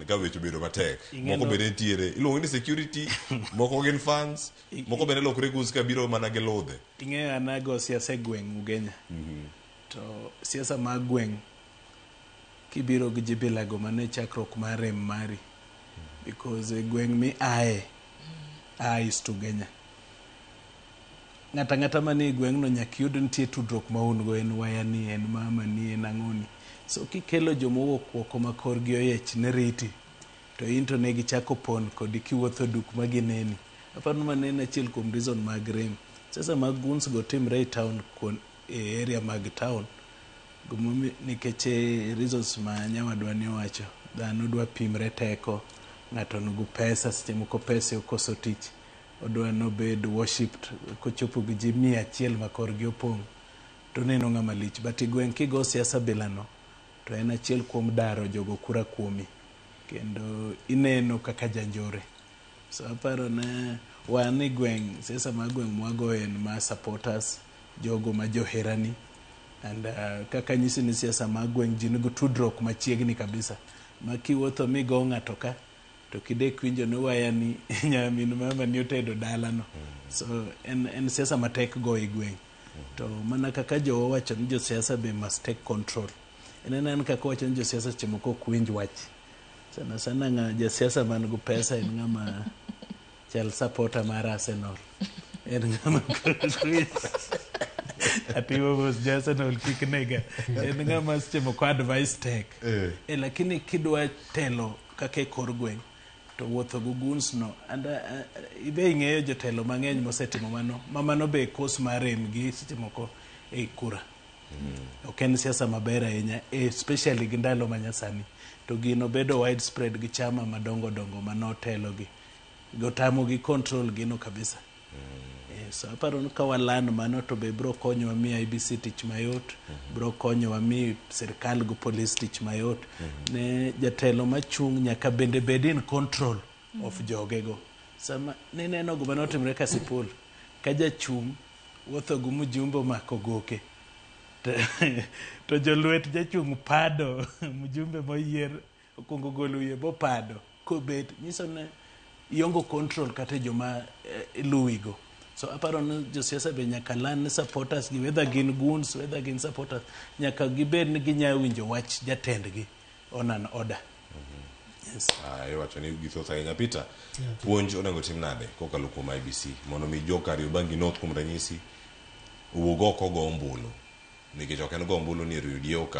ka weche bedo matek moko bende tiere iluongo ni security moko gin funds moko bende lokre gus ka biro mana gi lodhe ing'eyo anago siasa gweng' Ugenya to siasa mag gweng' kibiro gi jibilago mane chakruok mar rem mari because gweng' mi is to Ugenya ng'ata mane gweng' no nyaka yud nitie tudruok ma un go en waya ni en mama ni en ang'oni so kikelo jomowuok oko ma korgi oyech ne riti to in to ne gichako pon kod kiwuotho duk ma gineni aparo mane en achiel kuom reason mag rem sasa mag guns go timre e town e area mag town nikech reasons ma nyawadwa ni owacho dhano dwa pimre teko ng'ato nugu pesa seche moko pesa okoso tich odwa nobed worshipped kochopo gi ji 100 ma korgi opong' to neno ng'ama lich but gweng' kigo siasa bilano to en achiel kuom daro jogo kura kuomi kendo ineno kaka janjore so aparo na wan e gweng' siasa ma gweng' mwago en ma supporters jogo ma joherani and kaka nyisi ni siasa ma gweng' ji nigo tudruok machiegni kabisa ma kiwuotho migo ng'ato ka to kidek winjo ni waya ni nyamin mama ni otedo dalano so en siasa matek go e gweng' to mana kaka jo wacho ni jo siasa be must take control en kaka wacho ni jo siasa chemoko ok winj wach sana nga jo siasa man go pesa en ng'ama chal supporter mar Arsenal en ng'ama atiwo bos Arsenal kiknega en ng'ama chemoko advice tek lakini kidwa telo kaka kor gweng' to wuotho go guns no and ibe ing'eyo jotelo mang'eny mosetimo mano be kos mar rem gi seche moko e kura ok en siasa maber ahinya especially gi ndalo manyasani to gino bedo widespread gi chama madongo manotelo gi gotamo gi control gino kabisa so aparo ni kawalan mano to be bro konyo mi IBC tich mayot bro konyo mi sirkal go police tich mayot ne jatelo machung' nyaka bende bed in control of jogego sama neno go manotimre Kasipul ka jachung' wuotho go mjumbo mako goke to jolwet jachung' pado mjumbe moyier okongo golo wiye bo pado kobet nyiso ne iongo control kata joma luwigo so aparo ni josiasa be nyaka lan ni supporters gi whether gin guns whether gin supporters nyaka gibed ni ginyalo winjo wach jatendgi on an order yes wacho ni githoth ahinya Peter puonj onego tim nade kokalo kuom IBC mondo mi joka Kariobangi North kuom ranyisi uwuog oko go ombulu nikech ok en go ombulu ni Rio